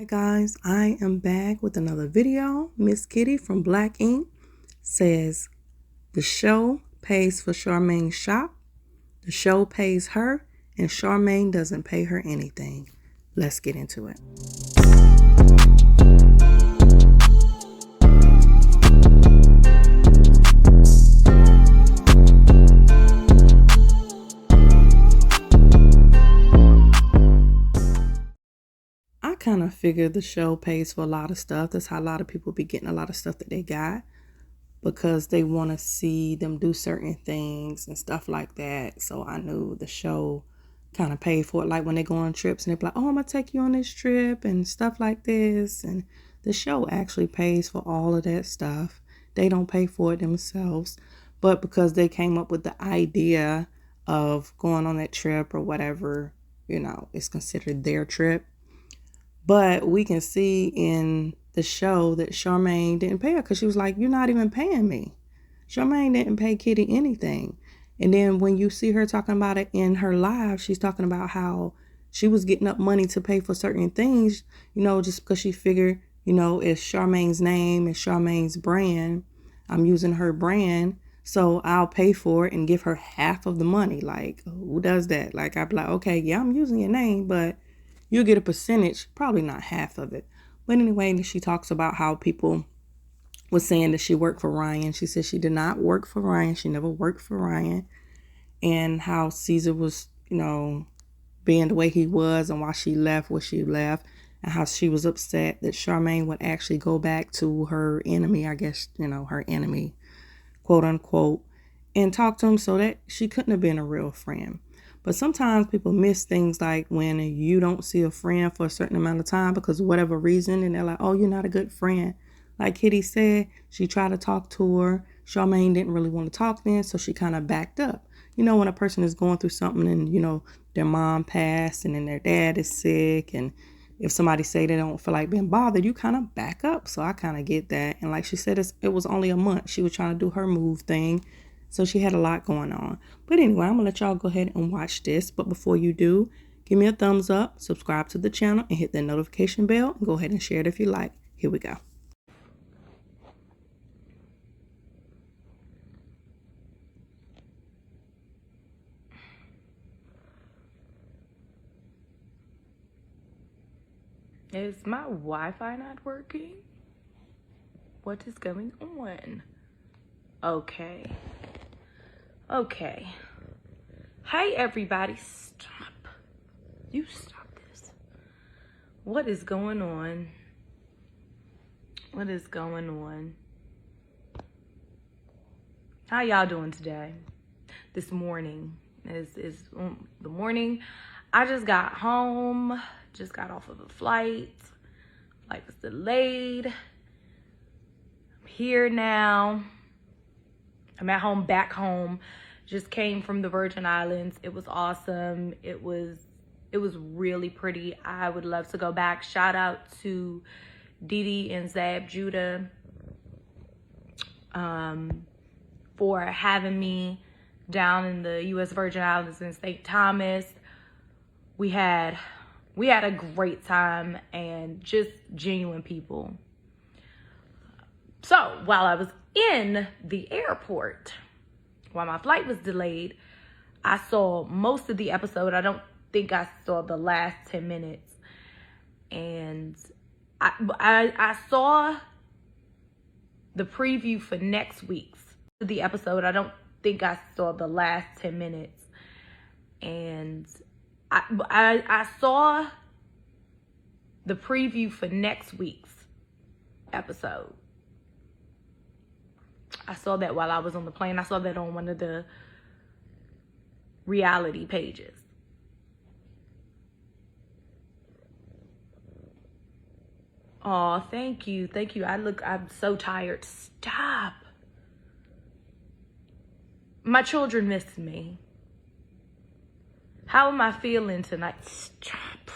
Hi guys, I am back with another video. Miss Kitty from Black Ink says the show pays for Charmaine's shop, the show pays her, and Charmaine doesn't pay her anything. Let's get into it. I kind of figured the show pays for a lot of stuff. That's how a lot of people be getting a lot of stuff that they got, because they want to see them do certain things and stuff like that. So I knew the show kind of paid for it. Like when they go on trips and they be like, oh, I'm going to take you on this trip and stuff like this. And the show actually pays for all of that stuff. They don't pay for it themselves. But because they came up with the idea of going on that trip or whatever, it's considered their trip. But we can see in the show that Charmaine didn't pay her, because she was like, you're not even paying me. Charmaine didn't pay Kitty anything. And then when you see her talking about it in her live, she's talking about how she was getting up money to pay for certain things, just because she figured, it's Charmaine's name, it's Charmaine's brand. I'm using her brand, so I'll pay for it and give her half of the money. Like, who does that? Like, I'd be like, okay, yeah, I'm using your name, but you'll get a percentage, probably not half of it. But anyway, she talks about how people was saying that she worked for Ryan. She said she did not work for Ryan. She never worked for Ryan. And how Caesar was, being the way he was, and why she left what she left. And how she was upset that Charmaine would actually go back to her enemy, I guess, her enemy, quote unquote, and talk to him, so that she couldn't have been a real friend. But sometimes people miss things, like when you don't see a friend for a certain amount of time because of whatever reason, and they're like, oh, you're not a good friend. Like Kitty said, she tried to talk to her. Charmaine didn't really want to talk then, so she kind of backed up. When a person is going through something and, their mom passed and then their dad is sick, and if somebody say they don't feel like being bothered, you kind of back up. So I kind of get that. And like she said, it was only a month. She was trying to do her move thing. So she had a lot going on. But anyway, I'm going to let y'all go ahead and watch this. But before you do, give me a thumbs up, subscribe to the channel, and hit that notification bell. And go ahead and share it if you like. Here we go. Is my Wi-Fi not working? What is going on? Okay. Hey everybody, stop. You stop this. What is going on? How y'all doing today? This morning is the morning. I just got home, just got off of a flight. Flight was delayed. I'm here now. I'm at home, back home. Just came from the Virgin Islands. It was awesome. It was really pretty. I would love to go back. Shout out to Didi and Zab Judah for having me down in the U.S. Virgin Islands in St. Thomas. We had a great time, and just genuine people. So while I was in the airport, while my flight was delayed, I saw most of the episode. I don't think I saw the last 10 minutes. And I saw the preview for next week's the episode. I don't think I saw the last 10 minutes. And I saw the preview for next week's episode. I saw that while I was on the plane. I saw that on one of the reality pages. Oh, thank you. I'm so tired. Stop. My children miss me. How am I feeling tonight? Stop.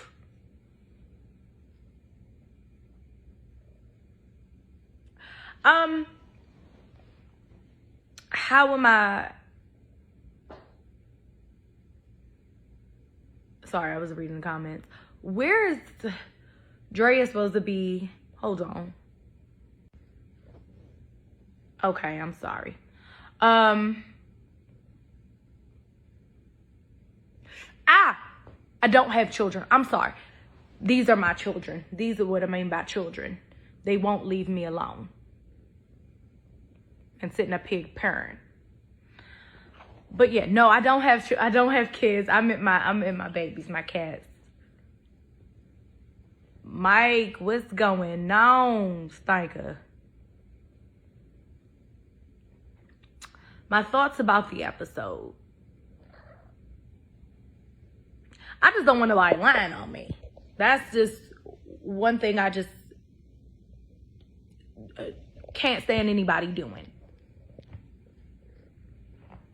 How am I? Sorry, I was reading the comments. Where is Dre is supposed to be, hold on. Okay, I'm sorry. I don't have children. I'm sorry. These are my children. These are what I mean by children. They won't leave me alone. And sitting up here purring. But yeah, no, I don't have kids. I meant my babies, my cats. Mike, what's going on, Stinker? My thoughts about the episode. I just don't want nobody lying on me. That's just one thing I just can't stand anybody doing.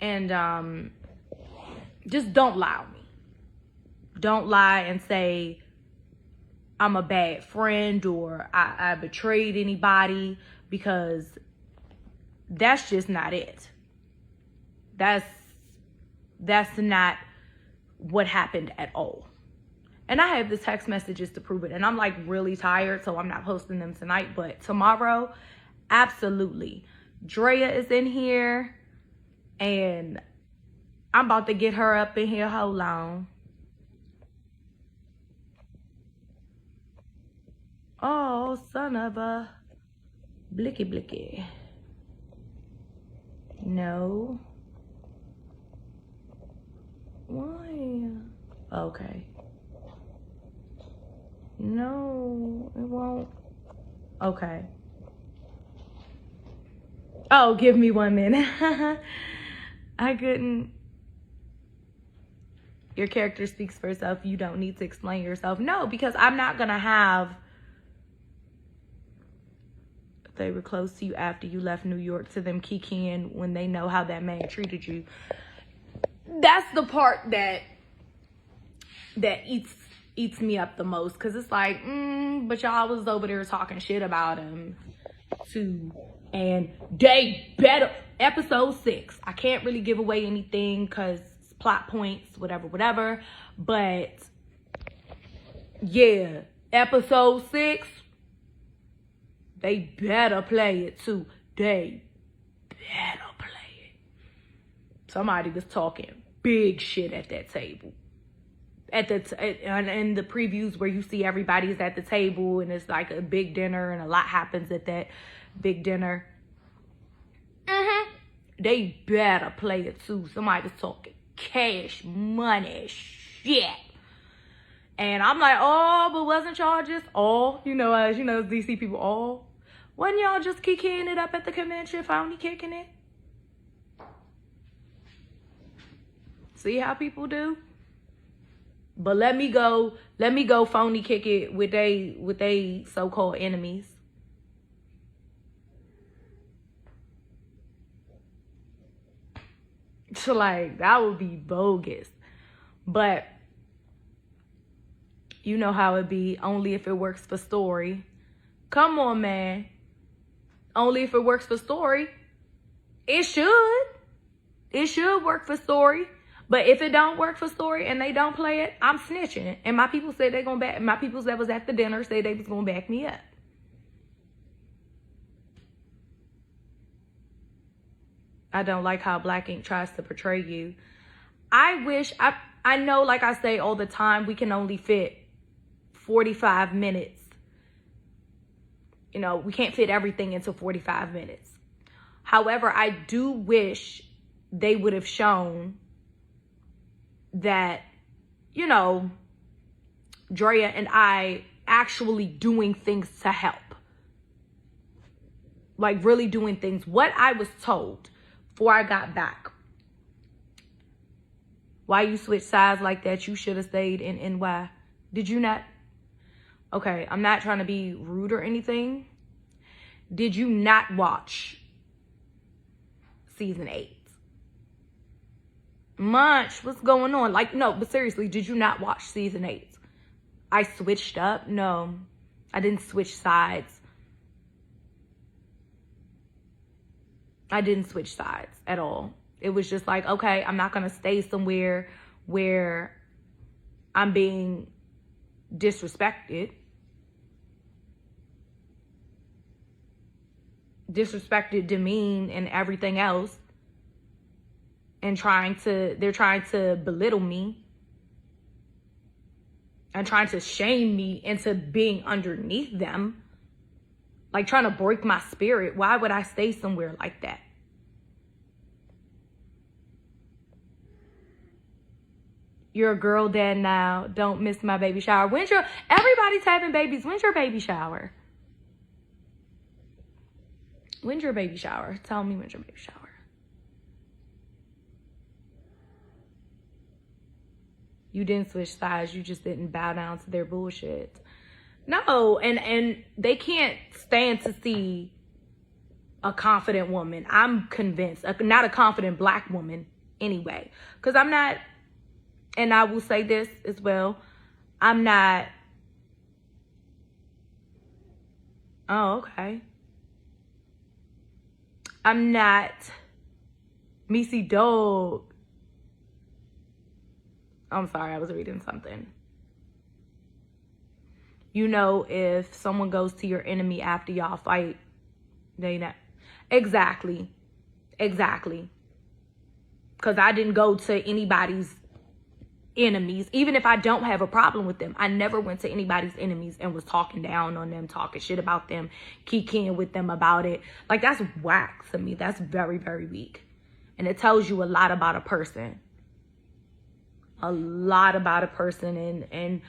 And just don't lie on me. Don't lie and say I'm a bad friend or I betrayed anybody, because that's just not it. That's not what happened at all. And I have the text messages to prove it. And I'm like really tired, so I'm not posting them tonight. But tomorrow, absolutely. Drea is in here. And I'm about to get her up in here. Hold on. Oh, son of a blicky blicky. No. Why? Okay. No, it won't. Okay. Oh, give me 1 minute. I couldn't. Your character speaks for itself. You don't need to explain yourself. No, because I'm not going to have. They were close to you after you left New York, to them kikiing when they know how that man treated you. That's the part that eats me up the most, because it's like, but y'all was over there talking shit about him too, and they better. Episode 6. I can't really give away anything because plot points, whatever. But yeah, episode 6. They better play it too. They better play it. Somebody was talking big shit at that table. In the previews where you see everybody's at the table and it's like a big dinner and a lot happens at that big dinner. They better play it too. Somebody was talking cash money shit. And I'm like, oh, but wasn't y'all just all, as DC people, all? Wasn't y'all just kicking it up at the convention, phony kicking it? See how people do? But let me go phony kick it with they so-called enemies. So like, that would be bogus. But you know how it be, only if it works for story. Come on, man. Only if it works for story. It should. It should work for story. But if it don't work for story and they don't play it, I'm snitching. And my people said they're gonna back. My people that was at the dinner said they was gonna back me up. I don't like how Black Ink tries to portray you. I know, like I say all the time, we can only fit 45 minutes. We can't fit everything into 45 minutes. However, I do wish they would have shown that, Drea and I actually doing things to help. Like really doing things. What I was told before I got back. Why you switch sides like that? You should have stayed in NY. Did you not? Okay, I'm not trying to be rude or anything. Did you not watch season 8? Munch, what's going on? Like, no, but seriously, did you not watch season 8? I switched up? No, I didn't switch sides. I didn't switch sides at all. It was just like, okay, I'm not going to stay somewhere where I'm being disrespected. disrespected, demeaned, and everything else. And they're trying to belittle me. And trying to shame me into being underneath them. Like trying to break my spirit. Why would I stay somewhere like that? You're a girl dad now. Don't miss my baby shower. Everybody's having babies. When's your baby shower? When's your baby shower? Tell me when's your baby shower. You didn't switch sides. You just didn't bow down to their bullshit. No, and they can't stand to see a confident woman. I'm convinced. Not a confident black woman anyway. Because I'm not, and I will say this as well, I'm not, oh, okay. I'm not Missy Dog. I'm sorry, I was reading something. You know, if someone goes to your enemy after y'all fight, they not. Exactly. Because I didn't go to anybody's enemies. Even if I don't have a problem with them, I never went to anybody's enemies and was talking down on them, talking shit about them, kikiing with them about it. Like, that's whack to me. That's very, very weak. And it tells you a lot about a person. A lot about a person, and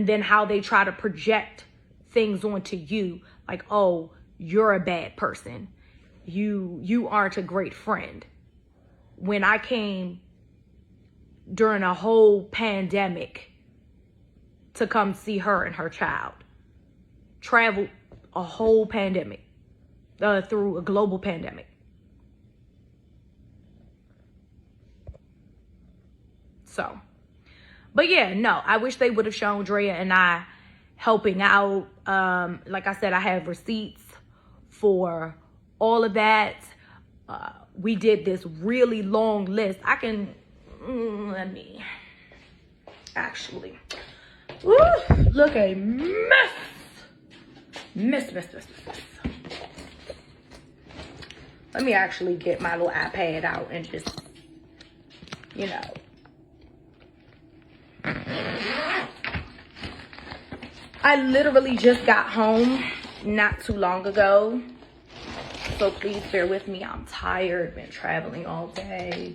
then how they try to project things onto you. Like, oh, you're a bad person. You aren't a great friend. When I came during a whole pandemic to come see her and her child, traveled a whole pandemic, through a global pandemic. So, but yeah, no, I wish they would have shown Drea and I helping out. Like I said, I have receipts for all of that. We did this really long list. I can, let me actually, woo, look a mess. Mess. Let me actually get my little iPad out and just, you know. I literally just got home not too long ago. So please bear with me. I'm tired. Been traveling all day.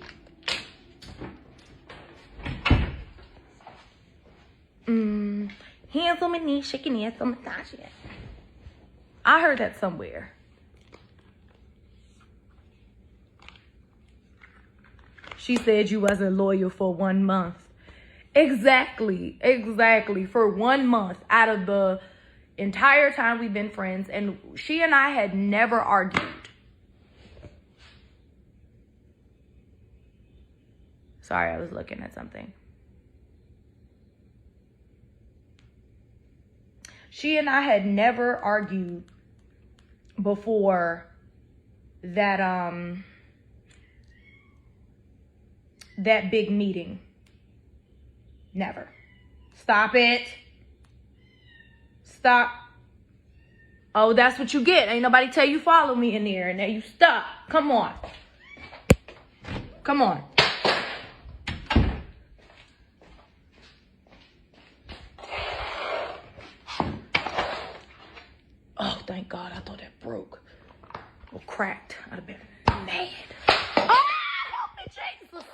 Hands on my knees, shaking ass on my thigh. I heard that somewhere. She said you wasn't loyal for 1 month. Exactly. For 1 month out of the entire time we've been friends. And she and I had never argued. Sorry, I was looking at something. She and I had never argued before that, that big meeting. Never. Stop it. Stop. Oh, that's what you get. Ain't nobody tell you follow me in there. And then you stop. Come on. Come on. Oh, thank God. I thought that broke or cracked. I'd have been mad. Oh, help me, Jesus.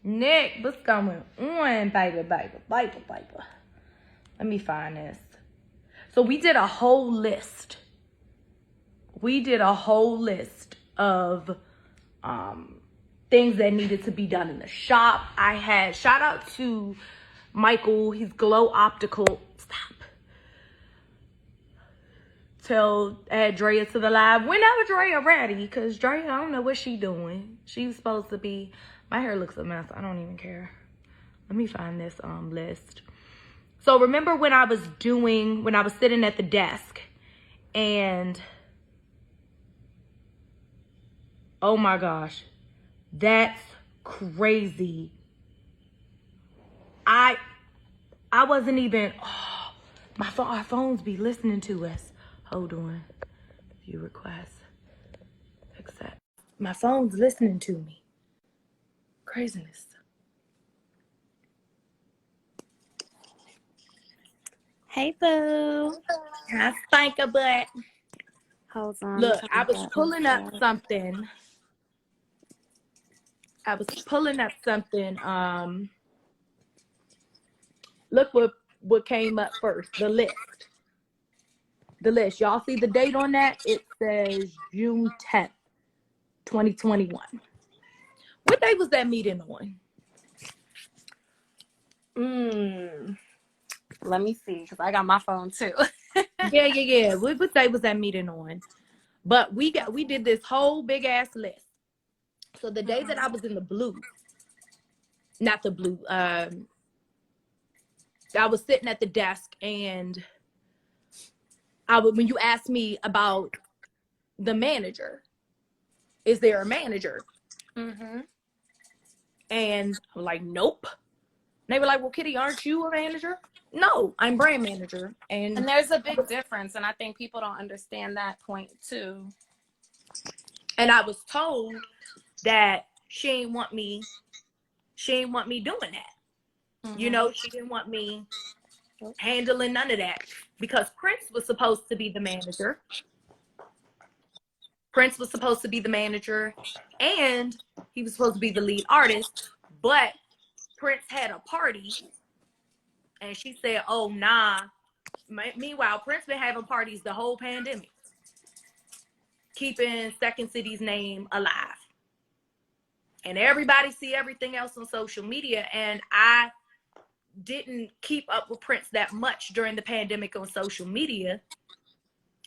Nick, what's going on, baby? Let me find this. So we did a whole list. Of things that needed to be done in the shop. I had shout out to Michael. He's Glow Optical. Stop. Add Drea to the live whenever Drea ready, because Drea, I don't know what she doing. She was supposed to be, my hair looks a mess. I don't even care. Let me find this list. So remember when I was sitting at the desk and oh my gosh, that's crazy. I wasn't even. Oh, our phones be listening to us. Hold on. View request. Accept. My phone's listening to me. Craziness. Hey, boo. I think about. Hold on. Look, I was pulling up something. Look what came up first. The list. Y'all see the date on that? It says June 10th, 2021. What day was that meeting on? Let me see, because I got my phone too. Yeah. What day was that meeting on? But we did this whole big ass list. So the day that I was in the blue, not the blue, I was sitting at the desk, and when you asked me about the manager, is there a manager? Mm-hmm. And I was like, nope. And they were like, well, Kitty, aren't you a manager? No, I'm brand manager. And there's a big difference, and I think people don't understand that point too. And I was told that she ain't want me doing that. Mm-hmm. You know, she didn't want me handling none of that, because Prince was supposed to be the manager. And he was supposed to be the lead artist, but Prince had a party, and she said, oh, nah. Meanwhile, Prince been having parties the whole pandemic, keeping Second City's name alive. And everybody see everything else on social media, and I didn't keep up with Prince that much during the pandemic on social media.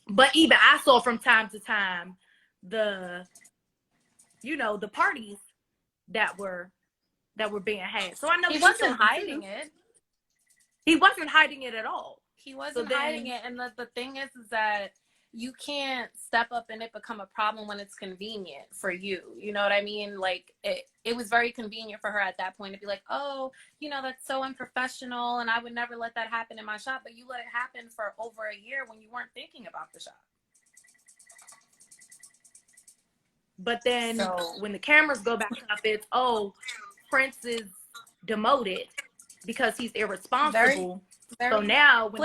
But even I saw from time to time the parties that were being had. So I know he wasn't hiding it. He wasn't hiding it at all. He wasn't hiding it. And the thing is that you can't step up and it become a problem when it's convenient for you. You know what I mean? Like, it was very convenient for her at that point to be like, oh, that's so unprofessional, and I would never let that happen in my shop. But you let it happen for over a year when you weren't thinking about the shop. But then when the cameras go back up, it's, oh, Prince is demoted because he's irresponsible. Very so now when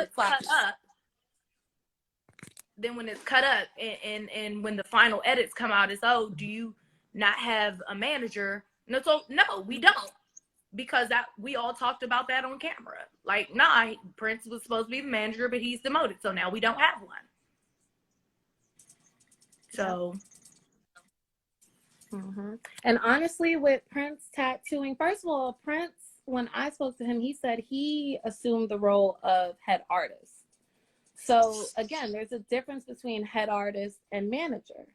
it's cut up, and when the final edits come out, it's, oh, do you not have a manager? No, we don't, because we all talked about that on camera. Like, nah, Prince was supposed to be the manager, but he's demoted, so now we don't have one. So. Mm-hmm. And honestly, with Prince tattooing, first of all, Prince, when I spoke to him, he said he assumed the role of head artist. So again, there's a difference between head artist and manager.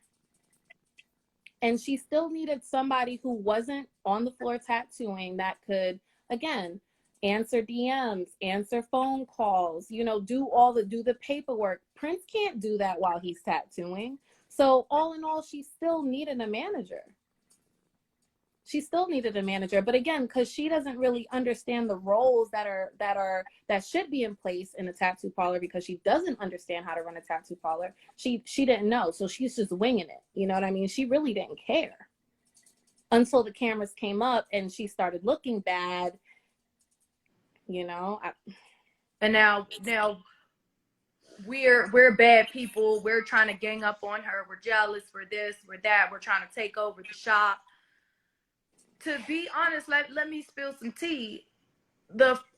And she still needed somebody who wasn't on the floor tattooing that could, again, answer DMs, answer phone calls, do the paperwork. Prince can't do that while he's tattooing. So all in all, she still needed a manager. But again, because she doesn't really understand the roles that should be in place in a tattoo parlor, because she doesn't understand how to run a tattoo parlor. She didn't know, so she's just winging it. You know what I mean? She really didn't care until the cameras came up and she started looking bad. And now we're bad people. We're trying to gang up on her. We're jealous. We're this. We're that. We're trying to take over the shop. To be honest, let me spill some tea.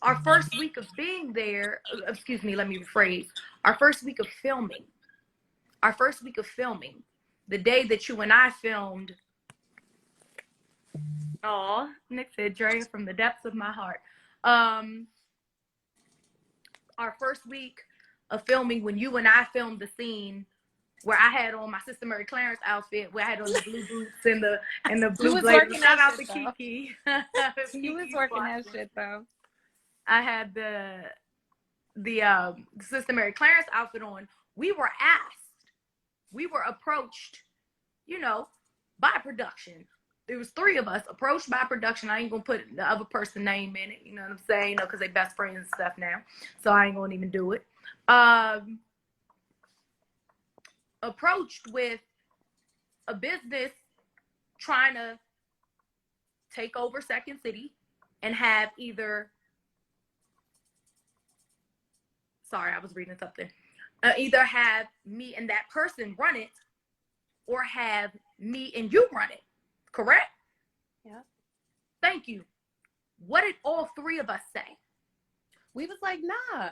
Our first week of being there, let me rephrase. Our first week of filming, the day that you and I filmed. Oh, Nick said, Drea, from the depths of my heart. Our first week of filming, when you and I filmed the scene where I had on my Sister Mary Clarence outfit, where I had on the blue boots and the blue blazer. Shout out to Kiki. He was working that shit though. I had the Sister Mary Clarence outfit on. We were approached, by production. There was 3 of us approached by production. I ain't gonna put the other person's name in it, you know what I'm saying? You know, because they best friends and stuff now. So I ain't gonna even do it. Approached with a business trying to take over Second City and have either, sorry, I was reading something, either have me and that person run it or have me and you run it. Correct? Yeah. Thank you. What did all 3 of us say? We was like, nah.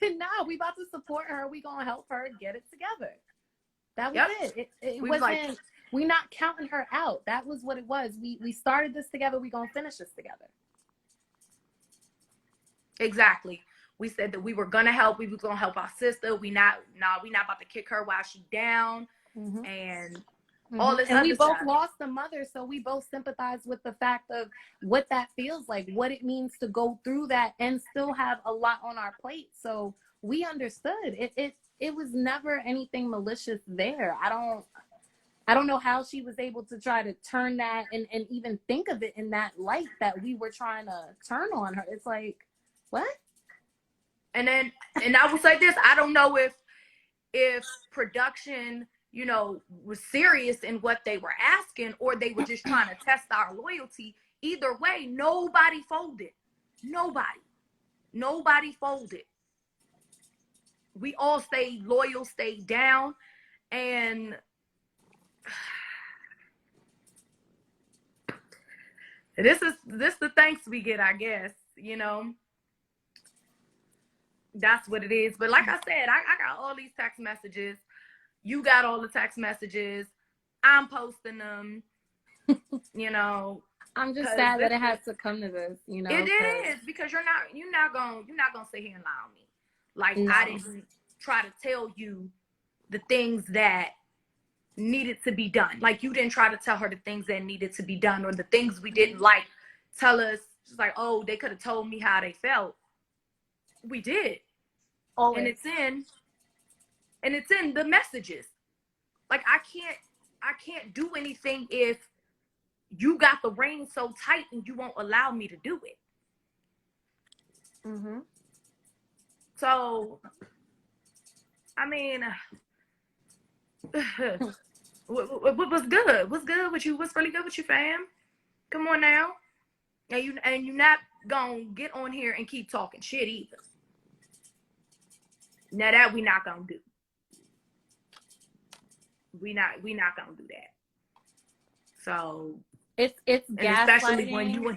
Nah, we about to support her. We gonna help her get it together. That was it. It We wasn't like, we not counting her out. That was what it was. We started this together. We gonna finish this together. exactly. We said that we were gonna help. We was gonna help our sister. We not about to kick her while she down, and all this. And we both stuff. lost a mother, so we both sympathize with the fact of what that feels like, what it means to go through that and still have a lot on our plate. So we understood. It was never anything malicious there. I don't know how she was able to try to turn that and even think of it in that light that we were trying to turn on her. It's like, what? And I will say this, I don't know if production, you know, was serious in what they were asking or they were just trying to test our loyalty. Either way, nobody folded. Nobody folded. We all stayed loyal, stayed down, and this the thanks we get, I guess, you know. That's what it is. But like I said, I got all these text messages. You got all the text messages. I'm posting them. You know, I'm just sad that it has to come to this. You know, it is because you're not gonna sit here and lie on me. Like, no. I didn't try to tell you the things that needed to be done. Like, you didn't try to tell her the things that needed to be done or the things we didn't like. Tell us, just like, oh, they could have told me how they felt. We did. Always. And it's in the messages. Like, I can't do anything if you got the reins so tight and you won't allow me to do it. So, I mean, what's good? What's good with you? What's really good with you, fam? Come on now. And you not gonna get on here and keep talking shit either. Now that we not gonna do. We not gonna do that. So it's gaslighting. Especially when you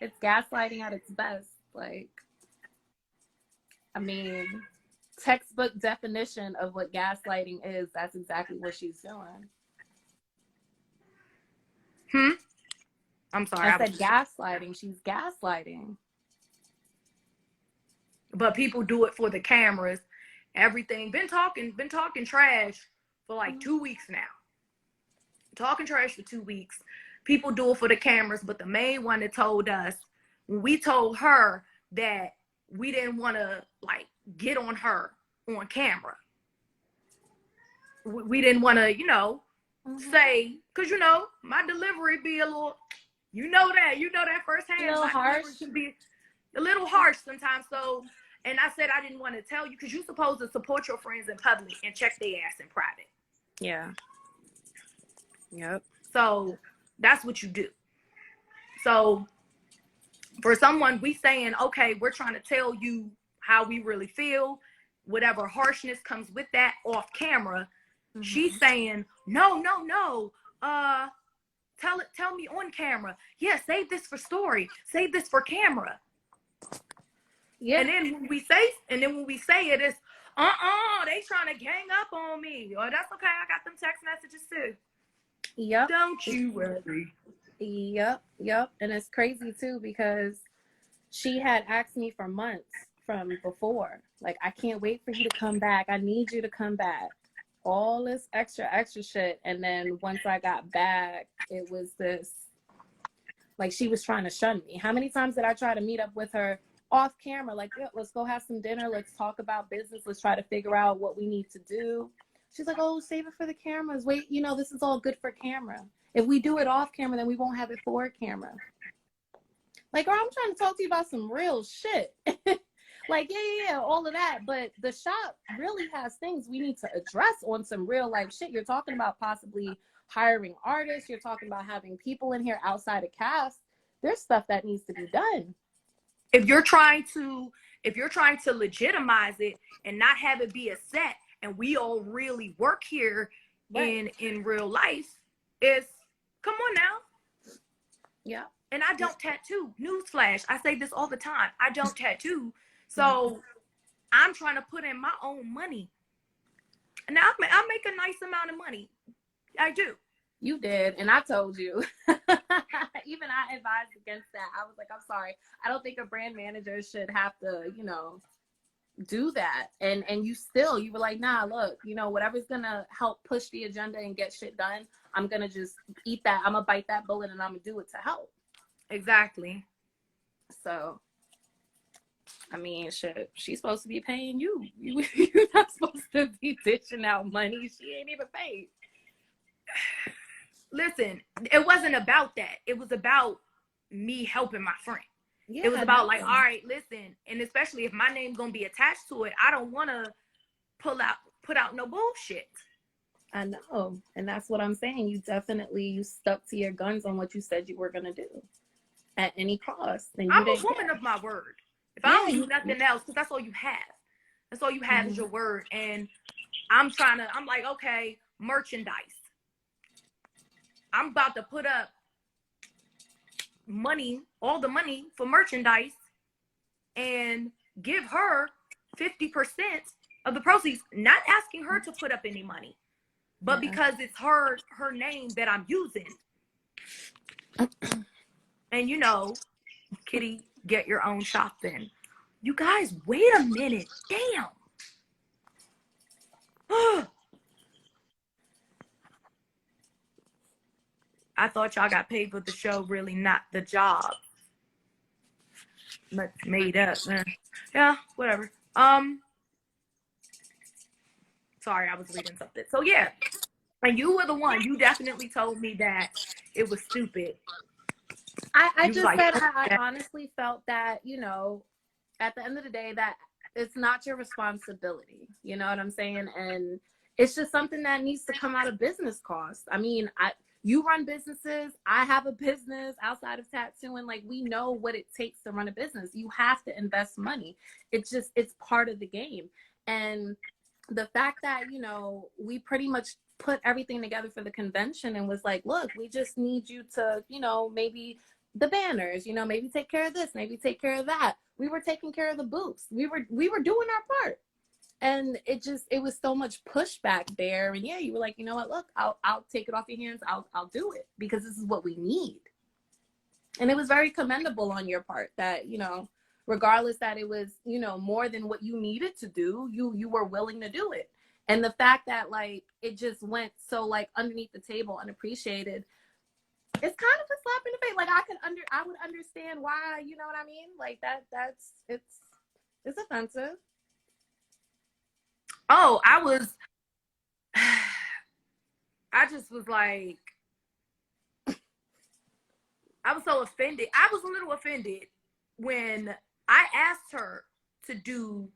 it's gaslighting at its best. Like, I mean, textbook definition of what gaslighting is, that's exactly what she's doing. I'm sorry. I said gaslighting. She's gaslighting. But people do it for the cameras. Everything. Been talking trash for like 2 weeks now. Talking trash for 2 weeks. People do it for the cameras, but the main one that told us, when we told her that we didn't want to like get on her on camera. We didn't want to, you know, say, because, you know, my delivery be a little, you know that firsthand. A little harsh. Can be a little harsh sometimes. So, and I said I didn't want to tell you because you're supposed to support your friends in public and check their ass in private. Yeah. Yep. So that's what you do. So for someone, we saying, okay, we're trying to tell you how we really feel, whatever harshness comes with that off camera. She's saying, no. Tell me on camera. Yeah, save this for story. Save this for camera. Yeah. And then when we say it, it's they trying to gang up on me. Oh, that's okay. I got them text messages too. Yep. Don't you worry. Yep. And it's crazy too because she had asked me for months from before. Like, I can't wait for you to come back. I need you to come back. All this extra shit. And then once I got back, it was this, like, she was trying to shun me. How many times did I try to meet up with her off camera? Like, yeah, let's go have some dinner. Let's talk about business. Let's try to figure out what we need to do. She's like, oh, save it for the cameras. Wait, you know, this is all good for camera. If we do it off camera, then we won't have it for camera. Like, girl, I'm trying to talk to you about some real shit. Like, yeah, all of that. But the shop really has things we need to address on some real life shit. You're talking about possibly hiring artists. You're talking about having people in here outside of cast. There's stuff that needs to be done. If you're trying to legitimize it and not have it be a set, and we all really work here in real life, is come on now. Yeah. And I don't tattoo. Newsflash. I say this all the time. I don't tattoo. So I'm trying to put in my own money. Now I make a nice amount of money. I do. You did, and I told you. Even I advised against that. I was like, I'm sorry. I don't think a brand manager should have to, do that. And you were like, nah, look, whatever's gonna help push the agenda and get shit done, I'm gonna just eat that. I'm gonna bite that bullet and I'm gonna do it to help. Exactly. So, I mean, shit, she's supposed to be paying you. You're not supposed to be dishing out money. She ain't even paid. Listen, it wasn't about that. It was about me helping my friend. Yeah, it was about like, all right, listen, and especially if my name's gonna be attached to it, I don't want to put out no bullshit. I know, and that's what I'm saying. You stuck to your guns on what you said you were gonna do at any cost. And I'm a woman of my word. If I don't do nothing else, because that's all you have. That's all you have is your word. And I'm like, okay, merchandise. I'm about to put up money, all the money for merchandise, and give her 50% of the proceeds, not asking her to put up any money, but because it's her name that I'm using. And Kitty, get your own shop then. You guys, wait a minute. Damn. I thought y'all got paid for the show, really not the job. But made up. Yeah, whatever. Sorry, I was reading something. So yeah. And you were the one. You definitely told me that it was stupid. I just said I honestly felt that, at the end of the day, that it's not your responsibility. You know what I'm saying? And it's just something that needs to come out of business costs. I mean, you run businesses. I have a business outside of tattooing. Like, we know what it takes to run a business. You have to invest money. It's part of the game. And the fact that, we pretty much put everything together for the convention and was like, look, we just need you to, maybe the banners, maybe take care of this, maybe take care of that. We were taking care of the booths. We were doing our part. And it was so much pushback there. And yeah, you were like, you know what, look, I'll take it off your hands. I'll do it because this is what we need. And it was very commendable on your part that, regardless that it was, more than what you needed to do, you were willing to do it. And the fact that like it just went so like underneath the table, unappreciated, it's kind of a slap in the face. Like I would understand why, you know what I mean? Like it's offensive. Oh, I just was like, I was so offended. I was a little offended when I asked her to do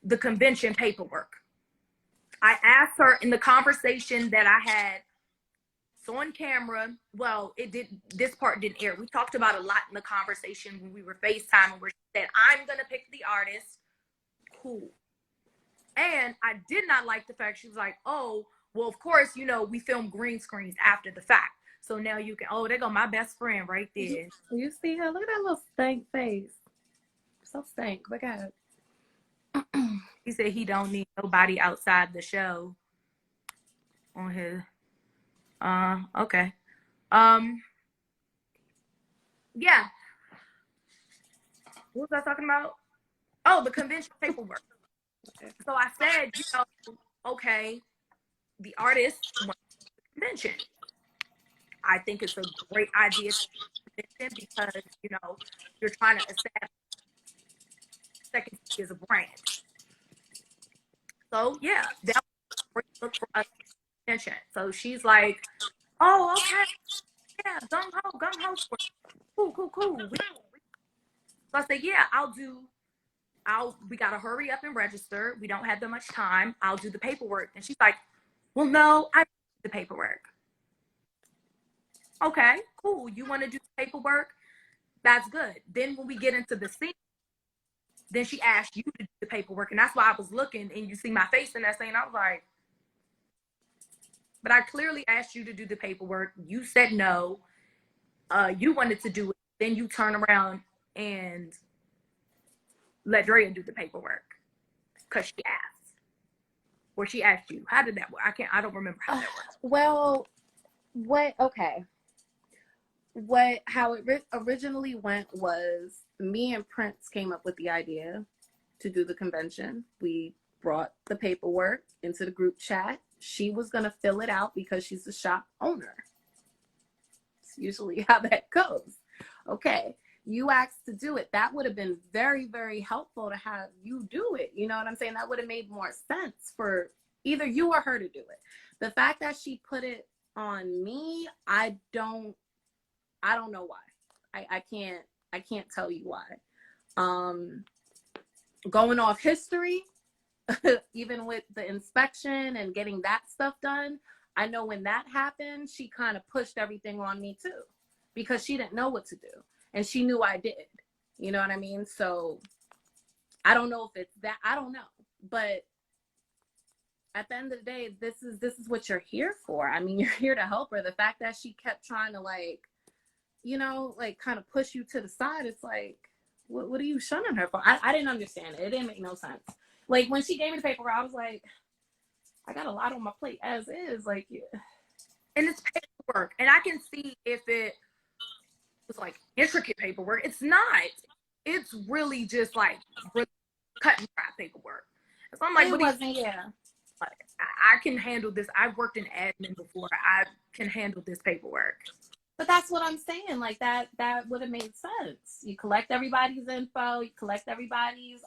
the convention paperwork. I asked her in the conversation that I had. So on camera, well, this part didn't air. We talked about a lot in the conversation when we were FaceTiming where she said, I'm going to pick the artist. Cool. And I did not like the fact she was like, oh, well, of course, we film green screens after the fact. So now you can, there go my best friend right there. You see her? Look at that little stank face. So stank. Look at it. He said he don't need nobody outside the show on his, okay. Yeah. What was I talking about? Oh, the convention paperwork. So I said, okay, the artist wants the convention. I think it's a great idea because, you're trying to establish Second City as a brand. So yeah, that was a great look for us convention. So she's like, Oh, okay. Yeah, gung ho for it. Cool. So I said, yeah, we gotta hurry up and register. We don't have that much time. I'll do the paperwork. And she's like, well, no, I do the paperwork. Okay, cool. You want to do the paperwork? That's good. Then when we get into the scene, then she asked you to do the paperwork. And that's why I was looking and you see my face in that scene. I was like, but I clearly asked you to do the paperwork. You said no. You wanted to do it. Then you turn around and let Drea do the paperwork because she asked. Or she asked you. How did that work? I don't remember how that worked. Well, how it originally went was me and Prince came up with the idea to do the convention. We brought the paperwork into the group chat. She was going to fill it out because she's the shop owner. It's usually how that goes. Okay, you asked to do it. That would have been very, very helpful to have you do it. You know what I'm saying? That would have made more sense for either you or her to do it. The fact that she put it on me, I don't know why. I can't tell you why. Going off history, even with the inspection and getting that stuff done, I know when that happened, she kind of pushed everything on me too, because she didn't know what to do and she knew I did. You know what I mean? So I don't know if it's that. I don't know, but at the end of the day, this is what you're here for. I mean, you're here to help her. The fact that she kept trying to kind of push you to the side, it's like, what are you shunning her for? I didn't understand it. It didn't make no sense. Like, when she gave me the paper, I was like, I got a lot on my plate as is. Like, yeah. And it's paperwork. And I can see if it was like intricate paperwork. It's not. It's really just like really cut and dry paperwork. So I'm like, it wasn't, yeah. I can handle this. I've worked in admin before. I can handle this paperwork. But that's what I'm saying. Like, that would have made sense. You collect everybody's info, you collect everybody's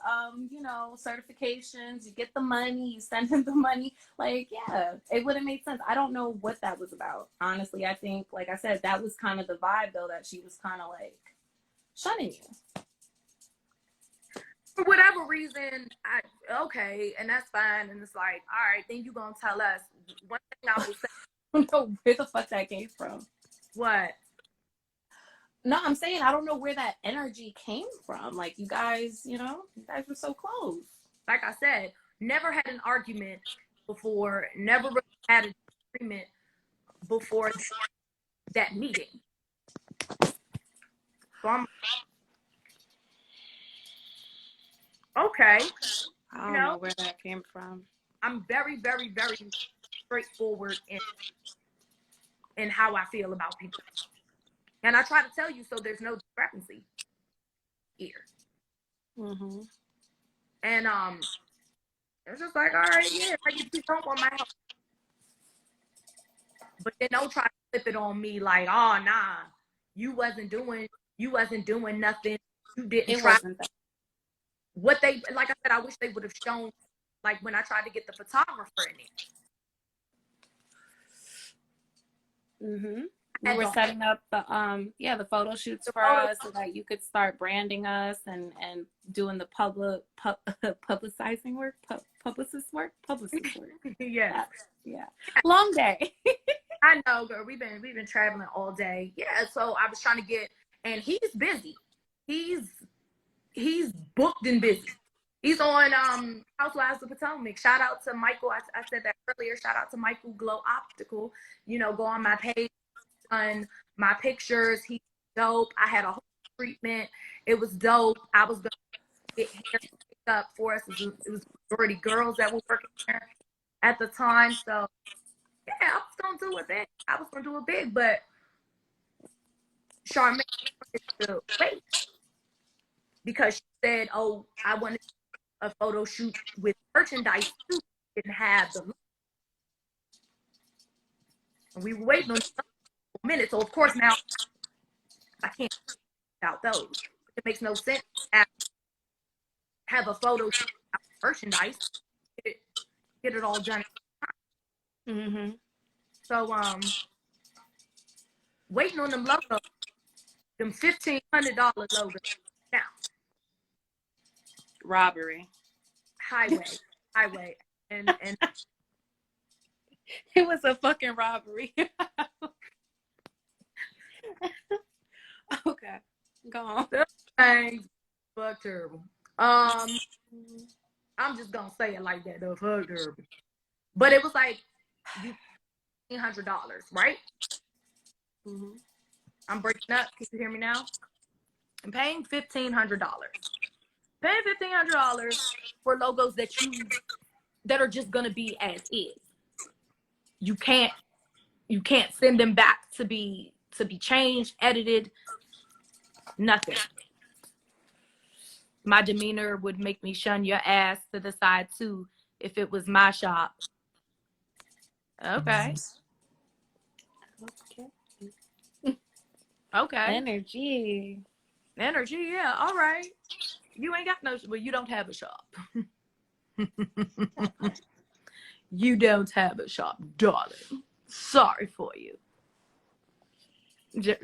certifications, you get the money, you send them the money. Like, yeah, it would have made sense. I don't know what that was about. Honestly, I think, like I said, that was kind of the vibe though, that she was kind of like shunning you. For whatever reason, okay, and that's fine. And it's like, all right, then you gonna tell us. One thing I will say. I don't know where the fuck that came from. What? No, I'm saying I don't know where that energy came from. Like, you guys were so close. Like I said, never had an argument before, never really had a disagreement before that meeting. So I'm okay. I don't know where that came from. I'm very, very, very straightforward in how I feel about people. And I try to tell you so there's no discrepancy here. Mm-hmm. And it's just like, all right, yeah, you don't want my help. But then don't try to flip it on me like, oh nah, you wasn't doing nothing. You didn't it try. Wasn't that. What they, like I said, I wish they would have shown, like when I tried to get the photographer in there. Mm-hmm. We were setting up the photo shoots for us so that you could start branding us and doing the publicizing work, publicist work. Yeah. Yeah. Long day. I know, girl. We've been traveling all day. Yeah. So I was trying to get, and he's busy. He's booked and busy. He's on Housewives of Potomac. Shout out to Michael. I said that earlier. Shout out to Michael Glow Optical. Go on my page. On my pictures, he's dope. I had a whole treatment. It was dope. I was gonna get hair picked up for us. It was majority girls that were working there at the time. So yeah, I was gonna do it big. But Charmaine wanted to wait because she said, "Oh, I wanted a photo shoot with merchandise too. Didn't have the." And we were waiting on minutes. So of course now I can't out those. It makes no sense to have a photo shoot merchandise. Get it all done. Mm-hmm. So waiting on them logos, them $1,500 logos. Now, Robbery. highway, and It was a fucking robbery. Okay, go on. things fuck terrible. I'm just gonna say it like that. The fuck terrible. But it was like you $1,500, right? Mm-hmm. I'm breaking up. Can you hear me now? I'm paying $1,500. Paying $1,500 for logos that are just gonna be as is. You can't send them back to be changed, edited, nothing. My demeanor would make me shun your ass to the side too if it was my shop. Okay. Okay. Energy, yeah, all right. You ain't got no, well, you don't have a shop. You don't have a shop, darling. Sorry for you.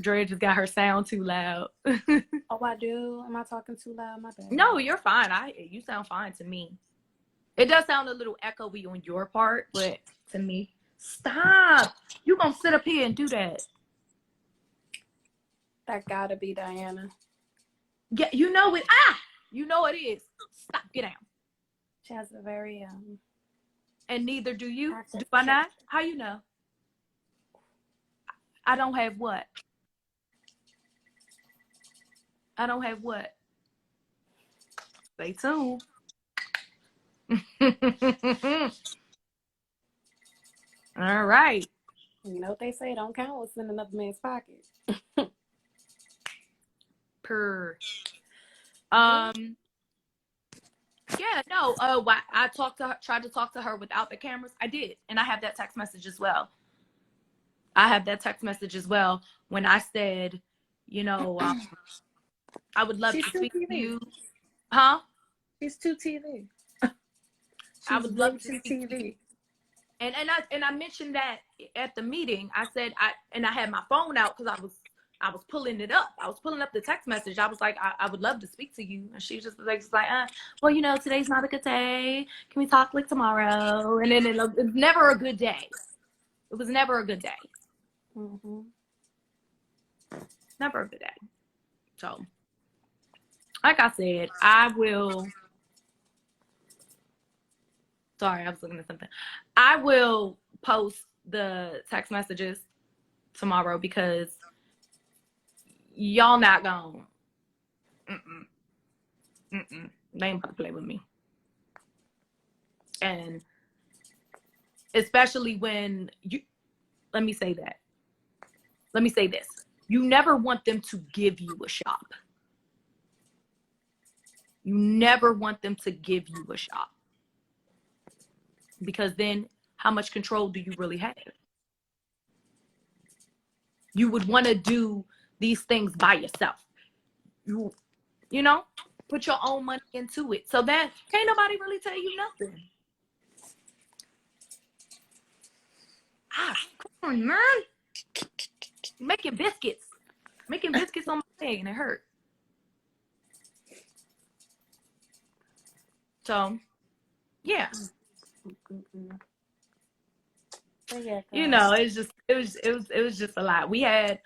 Dre just got her sound too loud. Oh, I do. Am I talking too loud? My bad. No, you're fine. You sound fine to me. It does sound a little echoey on your part, but to me, stop. You gonna sit up here and do that? That gotta be Diana. Yeah, you know it. You know it is. Stop. Get down. She has a very And neither do you. Do I not? How you know? I don't have what? I don't have what? Stay tuned. All right. You know what they say? Don't count what's in another man's pocket. Yeah, no. I tried to talk to her without the cameras. I did, and I have that text message as well. When I said, you know, I would love to speak to you. Huh? She's too TV. I would love to speak TV. to you. And I mentioned that at the meeting. I said I had my phone out because I was pulling it up. I was pulling up the text message. I was like, I would love to speak to you. And she just was like, well, you know, today's not a good day. Can we talk like tomorrow? And then it's never a good day. It was never a good day. Mm-hmm. Never a good day. So, like I said, I will. Sorry, I was looking at something. I will post the text messages tomorrow because y'all not gonna. They ain't about to play with me. And especially when you, let me say this. You never want them to give you a shop. You never want them to give you a shop. Because then how much control do you really have? You would want to do these things by yourself. You know, put your own money into it. So that can't nobody really tell you nothing. Come on, man. Making biscuits on my leg and it hurt. So, yeah. You know, it was just a lot. We had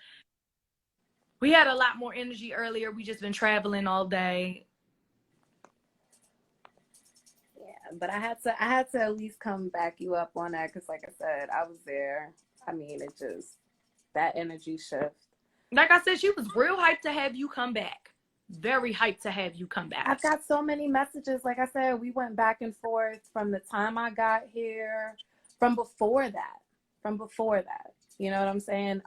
a lot more energy earlier. We just been traveling all day. Yeah, but I had to at least come back you up on that because, like I said, I was there. I mean, it just that energy shift. Like I said, she was real hyped to have you come back. Very hyped to have you come back. I've got so many messages. Like I said, we went back and forth from the time I got here, from before that. You know what I'm saying?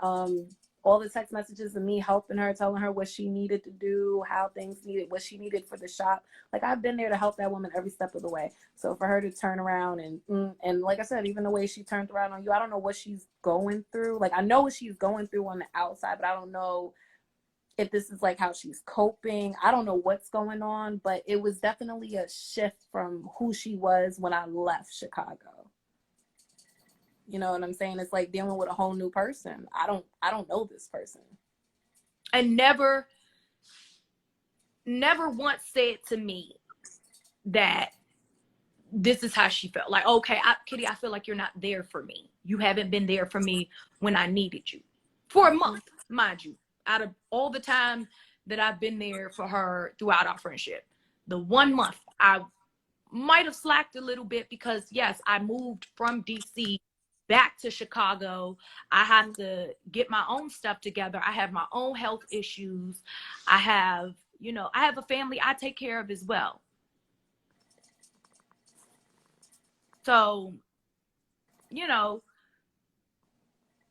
All the text messages of me helping her, telling her what she needed to do, how things needed, what she needed for the shop. Like, I've been there to help that woman every step of the way. So for her to turn around and like I said, even the way she turned around on you, I don't know what she's going through. Like, I know what she's going through on the outside, but I don't know if this is like how she's coping. I don't know what's going on, but it was definitely a shift from who she was when I left Chicago. You know what I'm saying? It's like dealing with a whole new person. I don't know this person. And never once said to me that this is how she felt. Like, okay, Kitty, I feel like you're not there for me. You haven't been there for me when I needed you. For a month, mind you. Out of all the time that I've been there for her throughout our friendship, the 1 month I might have slacked a little bit because, yes, I moved from DC back to Chicago. I have to get my own stuff together. I have my own health issues. I have a family I take care of as well. So,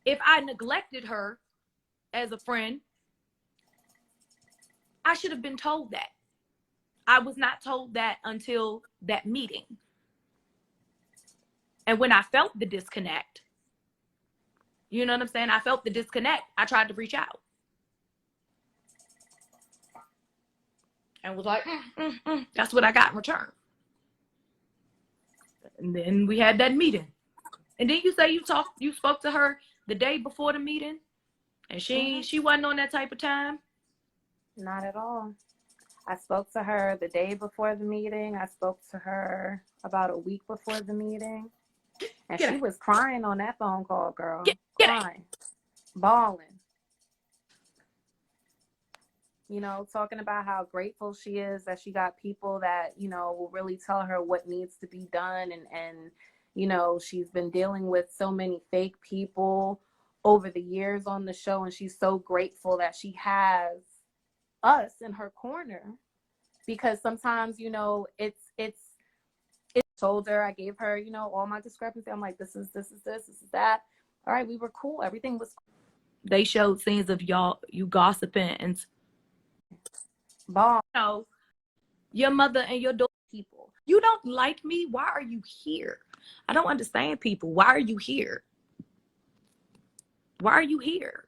if I neglected her as a friend, I should have been told that. I was not told that until that meeting. And when I felt the disconnect, you know what I'm saying? I felt the disconnect. I tried to reach out. And was like, that's what I got in return. And then we had that meeting. And then you say you spoke to her the day before the meeting, and she wasn't on that type of time? Not at all. I spoke to her the day before the meeting. I spoke to her about a week before the meeting. And she was crying on that phone call, girl. Crying. Bawling. Talking about how grateful she is that she got people that, will really tell her what needs to be done. And she's been dealing with so many fake people over the years on the show. And she's so grateful that she has us in her corner, because sometimes, it's told her, I gave her, all my discrepancy. I'm like, this is that. All right, we were cool. Everything was cool. They showed scenes of you gossiping and your mother and your daughter people. You don't like me? Why are you here? I don't understand people. Why are you here? Why are you here?